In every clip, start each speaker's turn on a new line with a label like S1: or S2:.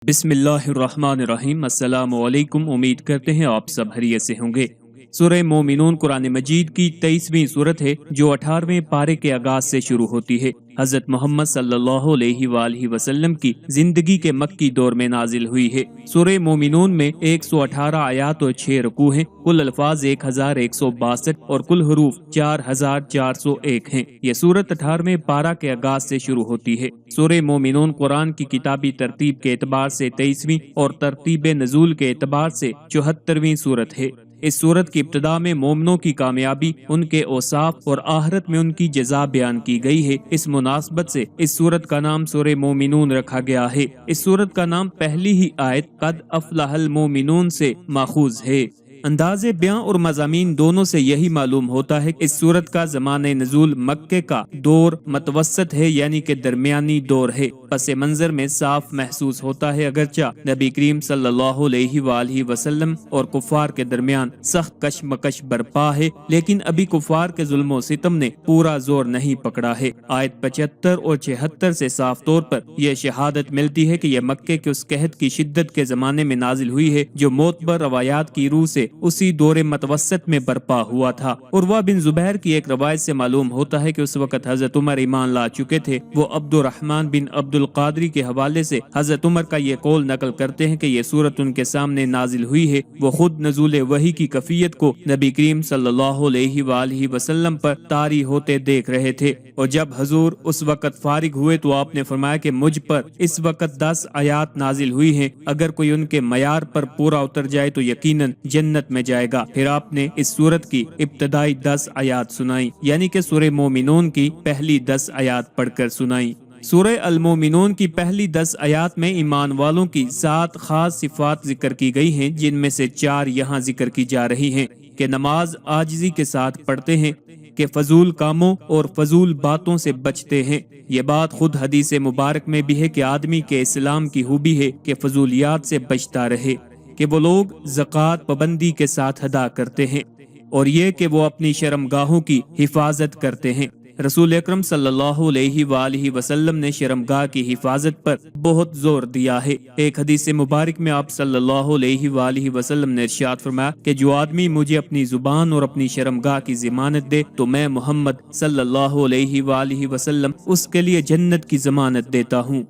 S1: بسم اللہ الرحمن الرحیم۔ السلام علیکم، امید کرتے ہیں آپ سب خیریت سے ہوں گے۔ سورہ مومنون قرآن مجید کی 23ویں سورت ہے جو 18ویں پارے کے آغاز سے شروع ہوتی ہے۔ حضرت محمد صلی اللہ علیہ وآلہ وسلم کی زندگی کے مکی دور میں نازل ہوئی ہے۔ سورہ مومنون میں 118 آیات اور 6 رکوع ہیں۔ کل الفاظ 1162 اور کل حروف 4401 ہیں۔ یہ سورت 18ویں پارہ کے آغاز سے شروع ہوتی ہے۔ سورہ مومنون قرآن کی کتابی ترتیب کے اعتبار سے 23ویں اور ترتیب نزول کے اعتبار سے 74ویں سورت ہے۔ اس سورت کی ابتدا میں مومنوں کی کامیابی، ان کے اوصاف اور آخرت میں ان کی جزا بیان کی گئی ہے۔ اس مناسبت سے اس سورت کا نام سورہ مومنون رکھا گیا ہے۔ اس سورت کا نام پہلی ہی آیت قد افلح المومنون سے ماخوذ ہے۔ انداز بیاں اور مضامین دونوں سے یہی معلوم ہوتا ہے کہ اس سورت کا زمانہ نزول مکے کا دور متوسط ہے، یعنی کہ درمیانی دور ہے۔ پس منظر میں صاف محسوس ہوتا ہے اگرچہ نبی کریم صلی اللہ علیہ وآلہ وسلم اور کفار کے درمیان سخت کشمکش برپا ہے، لیکن ابھی کفار کے ظلم و ستم نے پورا زور نہیں پکڑا ہے۔ آیت 75 اور 76 سے صاف طور پر یہ شہادت ملتی ہے کہ یہ مکے کے اس قحط کی شدت کے زمانے میں نازل ہوئی ہے جو معتبر روایات کی روح سے اسی دور متوسط میں برپا ہوا تھا۔ عروہ بن زبیر کی ایک روایت سے معلوم ہوتا ہے کہ اس وقت حضرت عمر ایمان لا چکے تھے۔ وہ عبد الرحمن بن عبد القادری کے حوالے سے حضرت عمر کا یہ قول نقل کرتے ہیں کہ یہ سورت ان کے سامنے نازل ہوئی ہے۔ وہ خود نزول وحی کی کیفیت کو نبی کریم صلی اللہ علیہ وآلہ وسلم پر طاری ہوتے دیکھ رہے تھے، اور جب حضور اس وقت فارغ ہوئے تو آپ نے فرمایا کہ مجھ پر اس وقت 10 آیات نازل ہوئی ہیں، اگر کوئی ان کے معیار پر پورا اتر جائے تو یقیناً جنت میں جائے گا۔ پھر آپ نے اس سورت کی ابتدائی 10 آیات سنائی، یعنی کہ سورہ مومنون کی پہلی 10 آیات پڑھ کر سنائی۔ سورہ المومنون کی پہلی 10 آیات میں ایمان والوں کی 7 خاص صفات ذکر کی گئی ہیں، جن میں سے 4 یہاں ذکر کی جا رہی ہیں کہ نماز عاجزی کے ساتھ پڑھتے ہیں، کہ فضول کاموں اور فضول باتوں سے بچتے ہیں۔ یہ بات خود حدیث مبارک میں بھی ہے کہ آدمی کے اسلام کی خوبی ہے کہ فضولیات سے بچتا رہے، کہ وہ لوگ زکوٰۃ پابندی کے ساتھ ادا کرتے ہیں، اور یہ کہ وہ اپنی شرمگاہوں کی حفاظت کرتے ہیں۔ رسول اکرم صلی اللہ علیہ وآلہ وسلم نے شرمگاہ کی حفاظت پر بہت زور دیا ہے۔ ایک حدیث مبارک میں آپ صلی اللہ علیہ وآلہ وسلم نے ارشاد فرمایا کہ جو آدمی مجھے اپنی زبان اور اپنی شرمگاہ کی ضمانت دے تو میں محمد صلی اللہ علیہ وآلہ وسلم اس کے لیے جنت کی ضمانت دیتا ہوں۔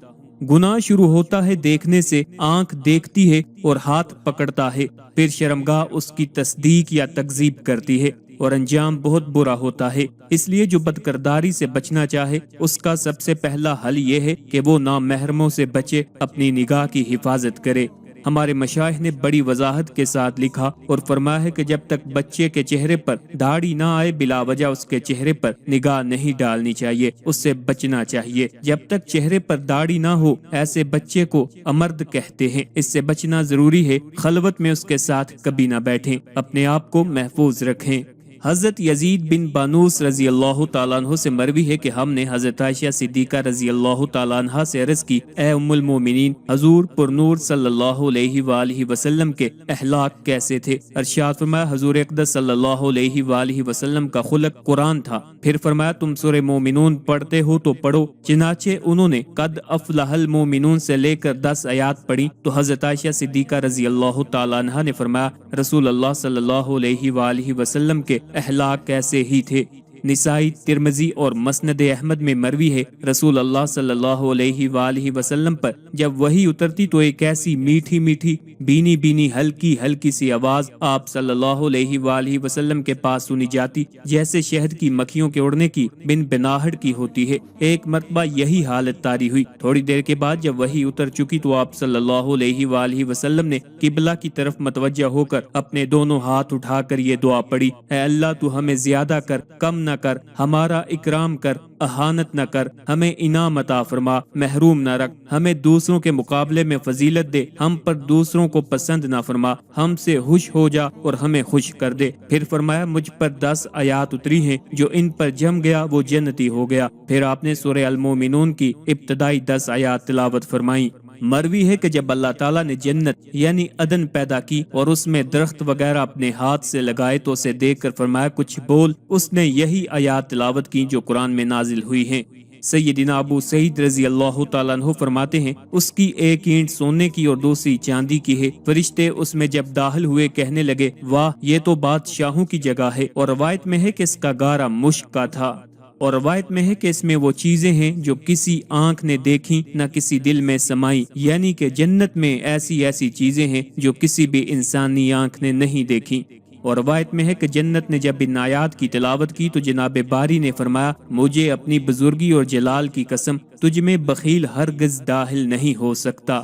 S1: گناہ شروع ہوتا ہے دیکھنے سے، آنکھ دیکھتی ہے اور ہاتھ پکڑتا ہے، پھر شرمگاہ اس کی تصدیق یا تکذیب کرتی ہے، اور انجام بہت برا ہوتا ہے۔ اس لیے جو بدکرداری سے بچنا چاہے اس کا سب سے پہلا حل یہ ہے کہ وہ نامحرموں سے بچے، اپنی نگاہ کی حفاظت کرے۔ ہمارے مشائخ نے بڑی وضاحت کے ساتھ لکھا اور فرمایا ہے کہ جب تک بچے کے چہرے پر داڑھی نہ آئے بلا وجہ اس کے چہرے پر نگاہ نہیں ڈالنی چاہیے، اس سے بچنا چاہیے۔ جب تک چہرے پر داڑھی نہ ہو ایسے بچے کو امرد کہتے ہیں، اس سے بچنا ضروری ہے۔ خلوت میں اس کے ساتھ کبھی نہ بیٹھیں، اپنے آپ کو محفوظ رکھیں۔ حضرت یزید بن بانوس رضی اللہ تعالیٰ عنہ سے مروی ہے کہ ہم نے حضرت عائشہ صدیقہ رضی اللہ تعالیٰ عنہ سے عرض کی، اے ام المومنین، حضور پر نور صلی اللہ علیہ وآلہ وسلم کے اخلاق کیسے تھے؟ ارشاد فرمایا حضور اقدس صلی اللہ علیہ وآلہ وسلم کا خلق قرآن تھا۔ پھر فرمایا تم سورہ مومنون پڑھتے ہو تو پڑھو۔ چنانچہ انہوں نے قد افلح المومنون سے لے کر 10 آیات پڑھی تو حضرت عائشہ صدیقہ رضی اللہ تعالیٰ عنہ نے فرمایا رسول اللہ صلی اللہ علیہ وآلہ وسلم کے اخلاق کیسے ہی تھے۔ نسائی، ترمذی اور مسند احمد میں مروی ہے رسول اللہ صلی اللہ علیہ وآلہ وسلم پر جب وحی اترتی تو ایک ایسی میٹھی میٹھی بینی بینی ہلکی ہلکی سی آواز آپ صلی اللہ علیہ وآلہ وسلم کے پاس سنی جاتی، جیسے شہد کی مکھیوں کے اڑنے کی بن بناہٹ کی ہوتی ہے۔ ایک مرتبہ یہی حالت طاری ہوئی۔ تھوڑی دیر کے بعد جب وحی اتر چکی تو آپ صلی اللہ علیہ وآلہ وسلم نے قبلہ کی طرف متوجہ ہو کر اپنے دونوں ہاتھ اٹھا کر یہ دعا پڑھی، اے اللہ تو ہمیں زیادہ کر، کم نہ کر، ہمارا اکرام کر، اہانت نہ کر، ہمیں انعام عطا فرما، محروم نہ رکھ، ہمیں دوسروں کے مقابلے میں فضیلت دے، ہم پر دوسروں کو پسند نہ فرما، ہم سے خوش ہو جا اور ہمیں خوش کر دے۔ پھر فرمایا مجھ پر 10 آیات اتری ہیں، جو ان پر جم گیا وہ جنتی ہو گیا۔ پھر آپ نے سورہ المومنون کی ابتدائی 10 آیات تلاوت فرمائیں۔ مروی ہے کہ جب اللہ تعالیٰ نے جنت یعنی عدن پیدا کی اور اس میں درخت وغیرہ اپنے ہاتھ سے لگائے تو اسے دیکھ کر فرمایا کچھ بول۔ اس نے یہی آیات تلاوت کی جو قرآن میں نازل ہوئی ہیں۔ سیدنا ابو سعید رضی اللہ تعالیٰ عنہ فرماتے ہیں اس کی ایک اینٹ سونے کی اور دوسری چاندی کی ہے۔ فرشتے اس میں جب داخل ہوئے کہنے لگے واہ یہ تو بادشاہوں کی جگہ ہے، اور روایت میں ہے کہ اس کا گارا مشک کا تھا، اور روایت میں ہے کہ اس میں وہ چیزیں ہیں جو کسی آنکھ نے دیکھی نہ کسی دل میں سمائی، یعنی کہ جنت میں ایسی چیزیں ہیں جو کسی بھی انسانی آنکھ نے نہیں دیکھی۔ اور روایت میں ہے کہ جنت نے جب ان آیات کی تلاوت کی تو جناب باری نے فرمایا مجھے اپنی بزرگی اور جلال کی قسم تجھ میں بخیل ہرگز داخل نہیں ہو سکتا۔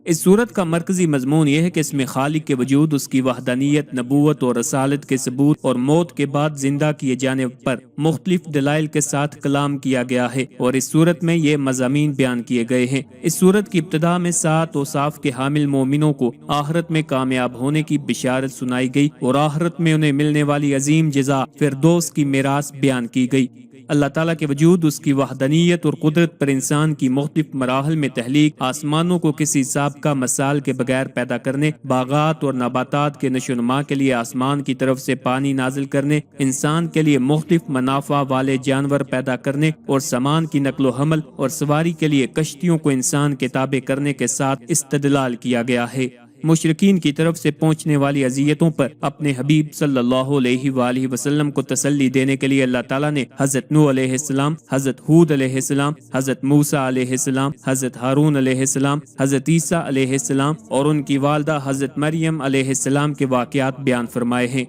S1: اس صورت کا مرکزی مضمون یہ ہے کہ اس میں خالق کے وجود، اس کی وحدانیت، نبوت اور رسالت کے ثبوت اور موت کے بعد زندہ کیے جانے پر مختلف دلائل کے ساتھ کلام کیا گیا ہے، اور اس صورت میں یہ مضامین بیان کیے گئے ہیں۔ اس صورت کی ابتدا میں 7 اوصاف کے حامل مومنوں کو آخرت میں کامیاب ہونے کی بشارت سنائی گئی، اور آخرت میں انہیں ملنے والی عظیم جزا فردوس کی میراث بیان کی گئی۔ اللہ تعالیٰ کے وجود، اس کی وحدانیت اور قدرت پر انسان کی مختلف مراحل میں تحلیق، آسمانوں کو کسی سابقہ مثال کے بغیر پیدا کرنے، باغات اور نباتات کے نشو و نما کے لیے آسمان کی طرف سے پانی نازل کرنے، انسان کے لیے مختلف منافع والے جانور پیدا کرنے، اور سامان کی نقل و حمل اور سواری کے لیے کشتیوں کو انسان کے تابع کرنے کے ساتھ استدلال کیا گیا ہے۔ مشرکین کی طرف سے پہنچنے والی اذیتوں پر اپنے حبیب صلی اللہ علیہ وآلہ وسلم کو تسلی دینے کے لیے اللہ تعالیٰ نے حضرت نوح علیہ السلام، حضرت ہود علیہ السلام، حضرت موسیٰ علیہ السلام، حضرت ہارون علیہ السلام، حضرت عیسیٰ علیہ السلام اور ان کی والدہ حضرت مریم علیہ السلام کے واقعات بیان فرمائے ہیں۔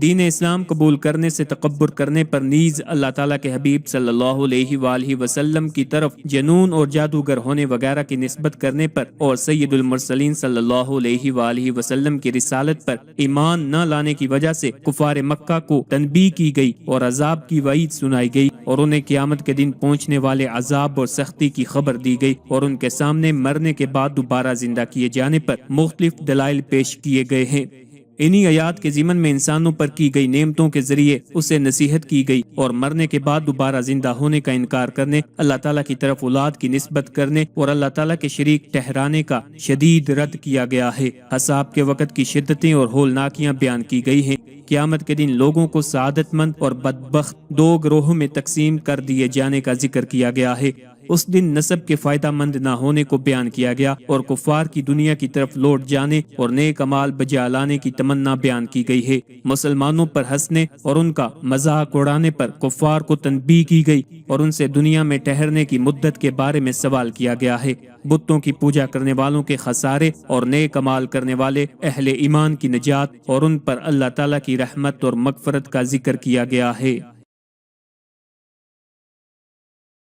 S1: دین اسلام قبول کرنے سے تکبر کرنے پر نیز اللہ تعالیٰ کے حبیب صلی اللہ علیہ وآلہ وسلم کی طرف جنون اور جادوگر ہونے وغیرہ کی نسبت کرنے پر، اور سید المرسلین صلی اللہ علیہ وآلہ وسلم کی رسالت پر ایمان نہ لانے کی وجہ سے کفار مکہ کو تنبیہ کی گئی اور عذاب کی وعید سنائی گئی، اور انہیں قیامت کے دن پہنچنے والے عذاب اور سختی کی خبر دی گئی، اور ان کے سامنے مرنے کے بعد دوبارہ زندہ کیے جانے پر مختلف دلائل پیش کیے گئے ہیں۔ انہی آیات کے ضمن میں انسانوں پر کی گئی نعمتوں کے ذریعے اسے نصیحت کی گئی، اور مرنے کے بعد دوبارہ زندہ ہونے کا انکار کرنے، اللہ تعالیٰ کی طرف اولاد کی نسبت کرنے اور اللہ تعالیٰ کے شریک ٹھہرانے کا شدید رد کیا گیا ہے۔ حساب کے وقت کی شدتیں اور ہولناکیاں بیان کی گئی ہیں۔ قیامت کے دن لوگوں کو سعادت مند اور بدبخت 2 گروہوں میں تقسیم کر دیے جانے کا ذکر کیا گیا ہے۔ اس دن نسب کے فائدہ مند نہ ہونے کو بیان کیا گیا، اور کفار کی دنیا کی طرف لوٹ جانے اور نیک اعمال بجا لانے کی تمنا بیان کی گئی ہے۔ مسلمانوں پر ہنسنے اور ان کا مذاق اڑانے پر کفار کو تنبیہ کی گئی، اور ان سے دنیا میں ٹھہرنے کی مدت کے بارے میں سوال کیا گیا ہے۔ بتوں کی پوجا کرنے والوں کے خسارے اور نیک اعمال کرنے والے اہل ایمان کی نجات، اور ان پر اللہ تعالیٰ کی رحمت اور مغفرت کا ذکر کیا گیا ہے۔